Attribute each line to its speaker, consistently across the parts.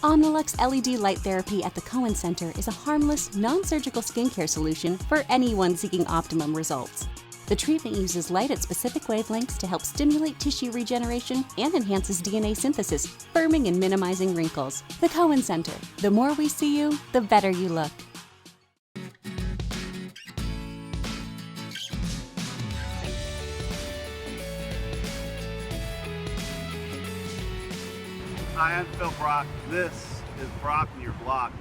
Speaker 1: Omnilux LED Light Therapy at the Cohen Center is a harmless, non-surgical skincare solution for anyone seeking optimum results. The treatment uses light at specific wavelengths to help stimulate tissue regeneration and enhances DNA synthesis, firming and minimizing wrinkles. The Cohen Center. The more we see you, the better you look.
Speaker 2: Hi, I'm Phil Brock. This is Brock and Your Block.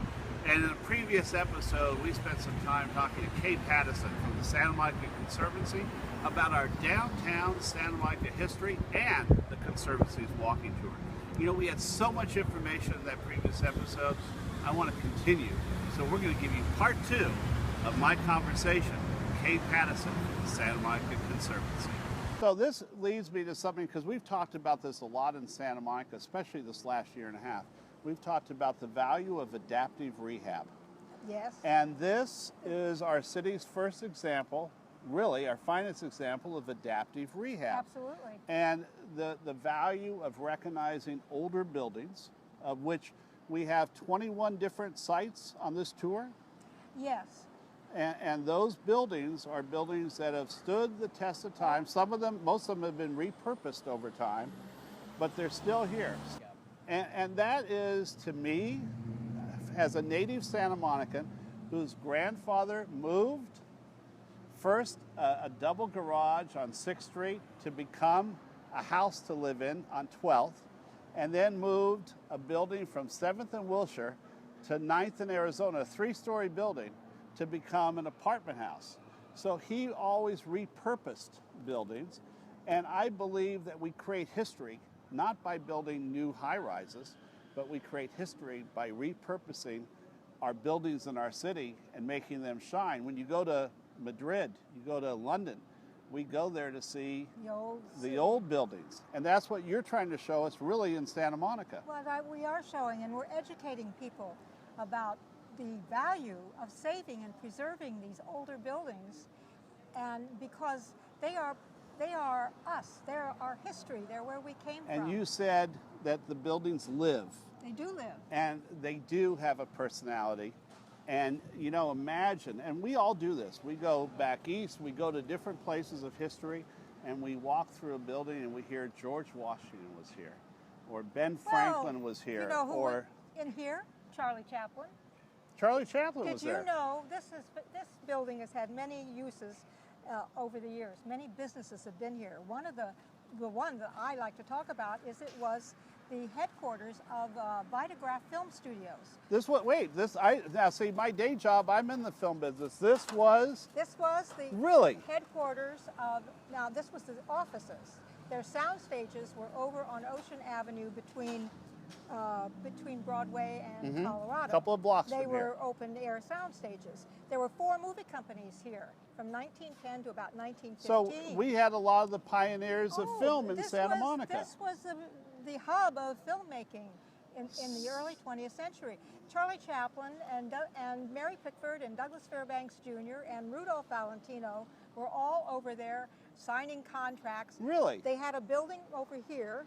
Speaker 2: And in a previous episode, we spent some time talking to Kay Pattison from the Santa Monica Conservancy about our downtown Santa Monica history and the Conservancy's walking tour. You know, we had so much information in that previous episode. I want to continue. So we're going to give you part 2 of my conversation with Kay Pattison from the Santa Monica Conservancy. So this leads me to something, because we've talked about this a lot in Santa Monica, especially this last year and a half. We've talked about the value of adaptive rehab.
Speaker 3: Yes.
Speaker 2: And this is our city's first example, really our finest example of adaptive rehab.
Speaker 3: Absolutely.
Speaker 2: And the value of recognizing older buildings, of which we have 21 different sites on this tour.
Speaker 3: Yes.
Speaker 2: And those buildings are buildings that have stood the test of time. Some of them, most of them have been repurposed over time, but they're still here. And that is, to me, as a native Santa Monican, whose grandfather moved first a double garage on 6th Street to become a house to live in on 12th, and then moved a building from 7th and Wilshire to 9th in Arizona, a 3-story building, to become an apartment house. So he always repurposed buildings, and I believe that we create history not by building new high-rises, but we create history by repurposing our buildings in our city and making them shine. When you go to Madrid, you go to London, we go there to see the old buildings. And that's what you're trying to show us really in Santa Monica.
Speaker 3: Well, we are showing, and we're educating people about the value of saving and preserving these older buildings, and because they are us, they're our history, they're where we came from.
Speaker 2: And you said that the buildings live.
Speaker 3: They do live.
Speaker 2: And they do have a personality. And, you know, imagine, and we all do this, we go back east, we go to different places of history, and we walk through a building and we hear George Washington was here, or Ben Franklin was here,
Speaker 3: you know who
Speaker 2: or
Speaker 3: in here? Charlie Chaplin.
Speaker 2: Charlie Chaplin was
Speaker 3: Did
Speaker 2: there.
Speaker 3: you know this building has had many uses over the years? Many businesses have been here. One of the one that I like to talk about is it was the headquarters of Vitagraph Film Studios.
Speaker 2: Now see, my day job, I'm in the film business. This was
Speaker 3: the
Speaker 2: really
Speaker 3: headquarters of, now this was the offices. Their sound stages were over on Ocean Avenue between Broadway and Colorado.
Speaker 2: A couple of blocks
Speaker 3: They
Speaker 2: from
Speaker 3: were
Speaker 2: here.
Speaker 3: open-air sound stages. There were 4 movie companies here from 1910 to about 1915.
Speaker 2: So we had a lot of the pioneers of film in Santa Monica.
Speaker 3: This was the hub of filmmaking in the early 20th century. Charlie Chaplin and Mary Pickford and Douglas Fairbanks Jr. and Rudolph Valentino were all over there signing contracts.
Speaker 2: Really?
Speaker 3: They had a building over here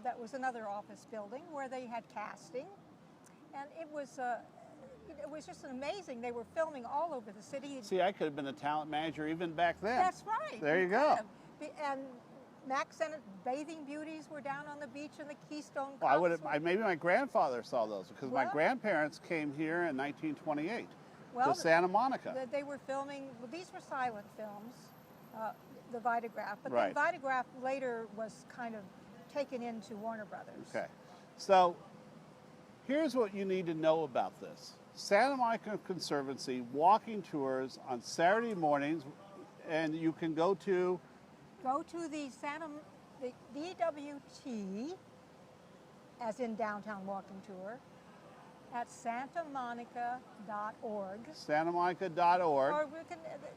Speaker 3: that was another office building where they had casting, and it was just amazing. They were filming all over the city.
Speaker 2: See, I could have been a talent manager even back then.
Speaker 3: That's right.
Speaker 2: There you go.
Speaker 3: And Mack Sennett bathing beauties were down on the beach in the Keystone.
Speaker 2: Well, maybe my grandfather saw those, because my grandparents came here in 1928 to Santa Monica.
Speaker 3: They were filming. Well, these were silent films, the Vitagraph, but
Speaker 2: Right.
Speaker 3: then Vitagraph later was kind of taken into Warner Brothers.
Speaker 2: Okay, so here's what you need to know about this. Santa Monica Conservancy walking tours on Saturday mornings, and you can go to
Speaker 3: the DWT, as in Downtown Walking Tour, at santamonica.org.
Speaker 2: santamonica.org.
Speaker 3: Or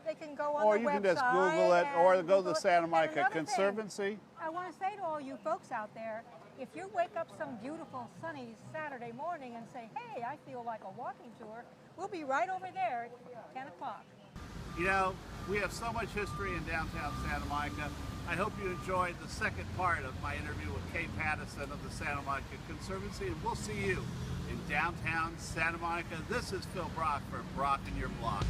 Speaker 3: they can go on
Speaker 2: or
Speaker 3: the
Speaker 2: you
Speaker 3: website.
Speaker 2: can just Google it, or go to
Speaker 3: Google
Speaker 2: the
Speaker 3: it.
Speaker 2: Santa
Speaker 3: And
Speaker 2: Monica
Speaker 3: another
Speaker 2: Conservancy.
Speaker 3: thing, I want to say to all you folks out there, if you wake up some beautiful sunny Saturday morning and say, hey, I feel like a walking tour, we'll be right over there at 10 o'clock.
Speaker 2: You know, we have so much history in downtown Santa Monica. I hope you enjoyed the second part of my interview with Kay Pattison of the Santa Monica Conservancy, and we'll see you in downtown Santa Monica. This is Phil Brock for Brock and Your Block.